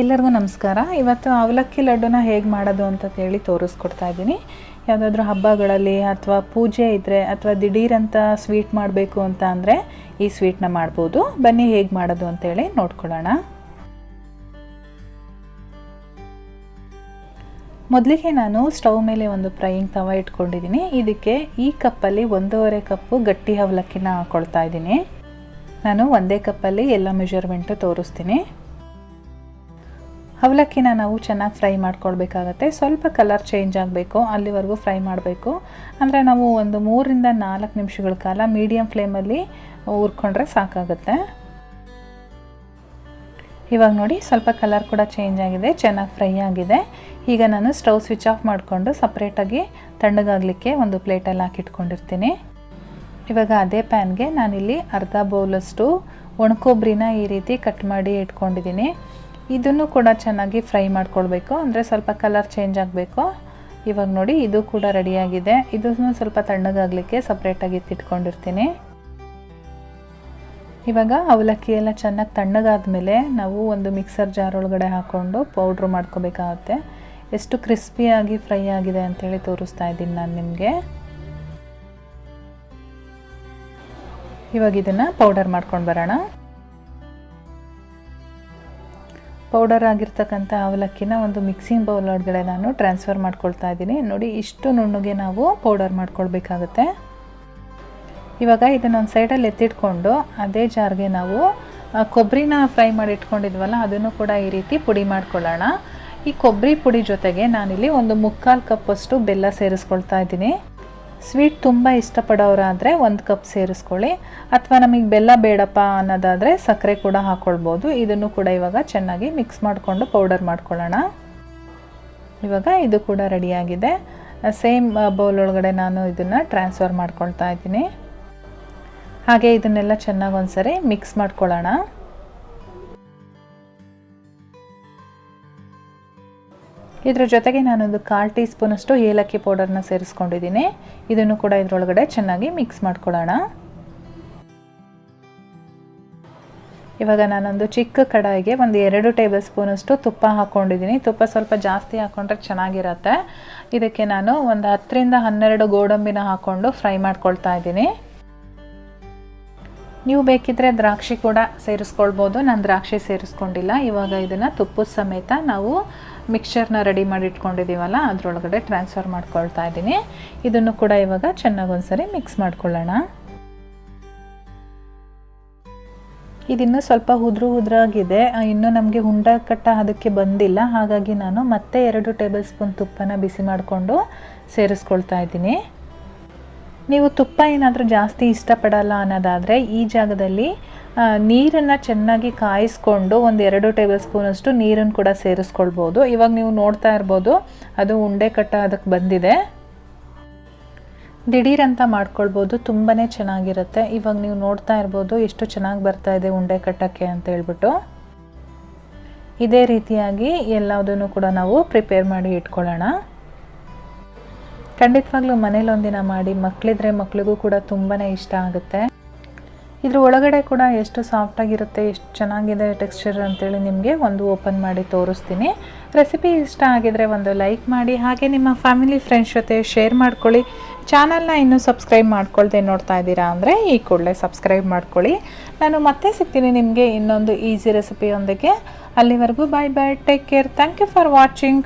ಎಲ್ಲರಿಗೂ ನಮಸ್ಕಾರ. ಇವತ್ತು ಅವಲಕ್ಕಿ ಲಡ್ಡುನ ಹೇಗೆ ಮಾಡೋದು ಅಂತ ಹೇಳಿ ತೋರಿಸ್ಕೊಡ್ತಾ ಇದ್ದೀನಿ. ಯಾವುದಾದ್ರೂ ಹಬ್ಬಗಳಲ್ಲಿ ಅಥವಾ ಪೂಜೆ ಇದ್ದರೆ ಅಥವಾ ದಿಢೀರಂತ ಸ್ವೀಟ್ ಮಾಡಬೇಕು ಅಂತ ಅಂದರೆ ಈ ಸ್ವೀಟ್ನ ಮಾಡ್ಬೋದು. ಬನ್ನಿ ಹೇಗೆ ಮಾಡೋದು ಅಂತೇಳಿ ನೋಡ್ಕೊಳ್ಳೋಣ. ಮೊದಲಿಗೆ ನಾನು ಸ್ಟವ್ ಮೇಲೆ ಒಂದು ಫ್ರೈಯಿಂಗ್ ತವ ಇಟ್ಕೊಂಡಿದ್ದೀನಿ. ಇದಕ್ಕೆ ಈ ಕಪ್ಪಲ್ಲಿ 1.5 ಕಪ್ಪು ಗಟ್ಟಿ ಅವಲಕ್ಕಿನ ಹಾಕ್ಕೊಳ್ತಾ ಇದ್ದೀನಿ. ನಾನು ಒಂದೇ ಕಪ್ಪಲ್ಲಿ ಎಲ್ಲ ಮೆಜರ್ಮೆಂಟು ತೋರಿಸ್ತೀನಿ. ಅವಲಕ್ಕಿನ ನಾವು ಚೆನ್ನಾಗಿ ಫ್ರೈ ಮಾಡ್ಕೊಳ್ಬೇಕಾಗತ್ತೆ. ಸ್ವಲ್ಪ ಕಲರ್ ಚೇಂಜ್ ಆಗಬೇಕು, ಅಲ್ಲಿವರೆಗೂ ಫ್ರೈ ಮಾಡಬೇಕು. ಅಂದರೆ ನಾವು ಒಂದು 3 ರಿಂದ 4 ನಿಮಿಷಗಳ ಕಾಲ ಮೀಡಿಯಮ್ ಫ್ಲೇಮಲ್ಲಿ ಹುರ್ಕೊಂಡ್ರೆ ಸಾಕಾಗುತ್ತೆ. ಇವಾಗ ನೋಡಿ ಸ್ವಲ್ಪ ಕಲರ್ ಕೂಡ ಚೇಂಜ್ ಆಗಿದೆ, ಚೆನ್ನಾಗಿ ಫ್ರೈ ಆಗಿದೆ. ಈಗ ನಾನು ಸ್ಟವ್ ಸ್ವಿಚ್ ಆಫ್ ಮಾಡಿಕೊಂಡು ಸಪ್ರೇಟಾಗಿ ತಣ್ಣಗಾಗಲಿಕ್ಕೆ ಒಂದು ಪ್ಲೇಟಲ್ಲಿ ಹಾಕಿಟ್ಕೊಂಡಿರ್ತೀನಿ. ಇವಾಗ ಅದೇ ಪ್ಯಾನ್ಗೆ ನಾನಿಲ್ಲಿ ಅರ್ಧ ಬೌಲಷ್ಟು ಒಣಕೊಬ್ಬರಿನ ಈ ರೀತಿ ಕಟ್ ಮಾಡಿ ಇಟ್ಕೊಂಡಿದ್ದೀನಿ. ಇದನ್ನು ಕೂಡ ಚೆನ್ನಾಗಿ ಫ್ರೈ ಮಾಡ್ಕೊಳ್ಬೇಕು, ಅಂದರೆ ಸ್ವಲ್ಪ ಕಲರ್ ಚೇಂಜ್ ಆಗಬೇಕು. ಇವಾಗ ನೋಡಿ ಇದು ಕೂಡ ರೆಡಿಯಾಗಿದೆ. ಇದನ್ನು ಸ್ವಲ್ಪ ತಣ್ಣಗಾಗಲಿಕ್ಕೆ ಸಪ್ರೇಟಾಗಿ ಎತ್ತಿಟ್ಕೊಂಡಿರ್ತೀನಿ. ಇವಾಗ ಅವಲಕ್ಕಿ ಎಲ್ಲ ಚೆನ್ನಾಗಿ ತಣ್ಣಗಾದ ಮೇಲೆ ನಾವು ಒಂದು ಮಿಕ್ಸರ್ ಜಾರ್ ಒಳಗಡೆ ಹಾಕ್ಕೊಂಡು ಪೌಡ್ರ್ ಮಾಡ್ಕೋಬೇಕಾಗತ್ತೆ. ಎಷ್ಟು ಕ್ರಿಸ್ಪಿಯಾಗಿ ಫ್ರೈ ಆಗಿದೆ ಅಂಥೇಳಿ ತೋರಿಸ್ತಾ ಇದ್ದೀನಿ ನಾನು ನಿಮಗೆ. ಇವಾಗ ಇದನ್ನು ಪೌಡರ್ ಮಾಡ್ಕೊಂಡು ಬರೋಣ. ಪೌಡರ್ ಆಗಿರ್ತಕ್ಕಂಥ ಅವಲಕ್ಕಿನ ಒಂದು ಮಿಕ್ಸಿಂಗ್ ಬೌಲ್ ಒಳಗಡೆ ನಾನು ಟ್ರಾನ್ಸ್ಫರ್ ಮಾಡ್ಕೊಳ್ತಾ ಇದ್ದೀನಿ. ನೋಡಿ ಇಷ್ಟು ನುಣ್ಣಗೆ ನಾವು ಪೌಡರ್ ಮಾಡ್ಕೊಳ್ಬೇಕಾಗುತ್ತೆ. ಇವಾಗ ಇದನ್ನೊಂದು ಸೈಡಲ್ಲಿ ಎತ್ತಿಟ್ಕೊಂಡು ಅದೇ ಜಾರ್ಗೆ ನಾವು ಕೊಬ್ಬರಿನ ಫ್ರೈ ಮಾಡಿ ಇಟ್ಕೊಂಡಿದ್ವಲ್ಲ ಅದನ್ನು ಕೂಡ ಈ ರೀತಿ ಪುಡಿ ಮಾಡ್ಕೊಳ್ಳೋಣ. ಈ ಕೊಬ್ಬರಿ ಪುಡಿ ಜೊತೆಗೆ ನಾನಿಲ್ಲಿ ಒಂದು 3/4 ಕಪ್ಪಷ್ಟು ಬೆಲ್ಲ ಸೇರಿಸ್ಕೊಳ್ತಾ ಇದ್ದೀನಿ. ಸ್ವೀಟ್ ತುಂಬ ಇಷ್ಟಪಡೋರಾದರೆ 1 ಕಪ್ ಸೇರಿಸ್ಕೊಳ್ಳಿ, ಅಥವಾ ನಮಗೆ ಬೆಲ್ಲ ಬೇಡಪ್ಪ ಅನ್ನೋದಾದರೆ ಸಕ್ಕರೆ ಕೂಡ ಹಾಕ್ಕೊಳ್ಬೋದು. ಇದನ್ನು ಕೂಡ ಇವಾಗ ಚೆನ್ನಾಗಿ ಮಿಕ್ಸ್ ಮಾಡಿಕೊಂಡು ಪೌಡರ್ ಮಾಡ್ಕೊಳ್ಳೋಣ. ಇವಾಗ ಇದು ಕೂಡ ರೆಡಿಯಾಗಿದೆ. ಸೇಮ್ ಬೌಲ್ ಒಳಗಡೆ ನಾನು ಇದನ್ನು ಟ್ರಾನ್ಸ್ಫರ್ ಮಾಡ್ಕೊಳ್ತಾ ಇದ್ದೀನಿ. ಹಾಗೆ ಇದನ್ನೆಲ್ಲ ಚೆನ್ನಾಗಿ ಒಂದ್ಸರಿ ಮಿಕ್ಸ್ ಮಾಡ್ಕೊಳ್ಳೋಣ. ಇದರ ಜೊತೆಗೆ ನಾನೊಂದು 1/4 ಟೀ ಸ್ಪೂನಷ್ಟು ಏಲಕ್ಕಿ ಪೌಡರ್ನ ಸೇರಿಸ್ಕೊಂಡಿದ್ದೀನಿ. ಇದನ್ನು ಕೂಡ ಇದರೊಳಗಡೆ ಚೆನ್ನಾಗಿ ಮಿಕ್ಸ್ ಮಾಡ್ಕೊಳ್ಳೋಣ. ಇವಾಗ ನಾನೊಂದು ಚಿಕ್ಕ ಕಡಾಯಿಗೆ ಒಂದು 2 ಟೇಬಲ್ ಸ್ಪೂನಷ್ಟು ತುಪ್ಪ ಹಾಕ್ಕೊಂಡಿದ್ದೀನಿ. ತುಪ್ಪ ಸ್ವಲ್ಪ ಜಾಸ್ತಿ ಹಾಕ್ಕೊಂಡ್ರೆ ಚೆನ್ನಾಗಿರುತ್ತೆ. ಇದಕ್ಕೆ ನಾನು ಒಂದು 10 ರಿಂದ 12 ಗೋಡಂಬಿನ ಹಾಕ್ಕೊಂಡು ಫ್ರೈ ಮಾಡ್ಕೊಳ್ತಾ ಇದ್ದೀನಿ. ನೀವು ಬೇಕಿದ್ದರೆ ದ್ರಾಕ್ಷಿ ಕೂಡ ಸೇರಿಸ್ಕೊಳ್ಬೋದು, ನಾನು ದ್ರಾಕ್ಷಿ ಸೇರಿಸ್ಕೊಂಡಿಲ್ಲ. ಇವಾಗ ಇದನ್ನು ತುಪ್ಪದ ಸಮೇತ ನಾವು ಮಿಕ್ಸ್ಚರ್ನ ರೆಡಿ ಮಾಡಿ ಇಟ್ಕೊಂಡಿದ್ದೀವಲ್ಲ ಅದರೊಳಗಡೆ ಟ್ರಾನ್ಸ್ಫರ್ ಮಾಡ್ಕೊಳ್ತಾ ಇದ್ದೀನಿ. ಇದನ್ನು ಕೂಡ ಇವಾಗ ಚೆನ್ನಾಗಿ ಒಂದ್ಸರಿ ಮಿಕ್ಸ್ ಮಾಡ್ಕೊಳ್ಳೋಣ. ಇದಿನ್ನೂ ಸ್ವಲ್ಪ ಉದ್ರಾಗಿದೆ, ಇನ್ನೂ ನಮಗೆ ಉಂಡೆ ಕಟ್ಟ ಅದಕ್ಕೆ ಬಂದಿಲ್ಲ. ಹಾಗಾಗಿ ನಾನು ಮತ್ತೆ 2 ಟೇಬಲ್ ಸ್ಪೂನ್ ತುಪ್ಪನ ಬಿಸಿ ಮಾಡಿಕೊಂಡು ಸೇರಿಸ್ಕೊಳ್ತಾ ಇದ್ದೀನಿ. ನೀವು ತುಪ್ಪ ಏನಾದರೂ ಜಾಸ್ತಿ ಇಷ್ಟಪಡಲ್ಲ ಅನ್ನೋದಾದರೆ ಈ ಜಾಗದಲ್ಲಿ ನೀರನ್ನು ಚೆನ್ನಾಗಿ ಕಾಯಿಸ್ಕೊಂಡು ಒಂದು 2 ಟೇಬಲ್ ಸ್ಪೂನಷ್ಟು ನೀರನ್ನು ಕೂಡ ಸೇರಿಸ್ಕೊಳ್ಬೋದು. ಇವಾಗ ನೀವು ನೋಡ್ತಾ ಇರ್ಬೋದು ಅದು ಉಂಡೆ ಕಟ್ಟ ಅದಕ್ಕೆ ಬಂದಿದೆ. ದಿಢೀರಂತ ಮಾಡ್ಕೊಳ್ಬೋದು, ತುಂಬಾ ಚೆನ್ನಾಗಿರುತ್ತೆ. ಇವಾಗ ನೀವು ನೋಡ್ತಾ ಇರ್ಬೋದು ಎಷ್ಟು ಚೆನ್ನಾಗಿ ಬರ್ತಾ ಇದೆ ಉಂಡೆ ಕಟ್ಟಕ್ಕೆ ಅಂತ ಹೇಳ್ಬಿಟ್ಟು. ಇದೇ ರೀತಿಯಾಗಿ ಎಲ್ಲದನ್ನು ಕೂಡ ನಾವು ಪ್ರಿಪೇರ್ ಮಾಡಿ ಇಟ್ಕೊಳ್ಳೋಣ. ಖಂಡಿತವಾಗ್ಲೂ ಮನೇಲಿ ಒಂದಿನ ಮಾಡಿ, ಮಕ್ಕಳಿದ್ರೆ ಮಕ್ಕಳಿಗೂ ಕೂಡ ತುಂಬಾ ಇಷ್ಟ ಆಗುತ್ತೆ. ಇದ್ರ ಒಳಗಡೆ ಕೂಡ ಎಷ್ಟು ಸಾಫ್ಟಾಗಿರುತ್ತೆ, ಎಷ್ಟು ಚೆನ್ನಾಗಿದೆ ಟೆಕ್ಸ್ಚರ್ ಅಂತೇಳಿ ನಿಮಗೆ ಒಂದು ಓಪನ್ ಮಾಡಿ ತೋರಿಸ್ತೀನಿ. ರೆಸಿಪಿ ಇಷ್ಟ ಆಗಿದರೆ ಒಂದು ಲೈಕ್ ಮಾಡಿ, ಹಾಗೆ ನಿಮ್ಮ ಫ್ಯಾಮಿಲಿ ಫ್ರೆಂಡ್ಸ್ ಜೊತೆ ಶೇರ್ ಮಾಡ್ಕೊಳ್ಳಿ. ಚಾನಲ್ನ ಇನ್ನೂ ಸಬ್ಸ್ಕ್ರೈಬ್ ಮಾಡ್ಕೊಳ್ದೆ ನೋಡ್ತಾ ಇದ್ದೀರಾ ಅಂದರೆ ಈ ಕೂಡಲೇ ಸಬ್ಸ್ಕ್ರೈಬ್ ಮಾಡ್ಕೊಳ್ಳಿ. ನಾನು ಮತ್ತೆ ಸಿಗ್ತೀನಿ ನಿಮಗೆ ಇನ್ನೊಂದು ಈಸಿ ರೆಸಿಪಿಯೊಂದಿಗೆ. ಅಲ್ಲಿವರೆಗೂ bye bye, take care, thank you for watching.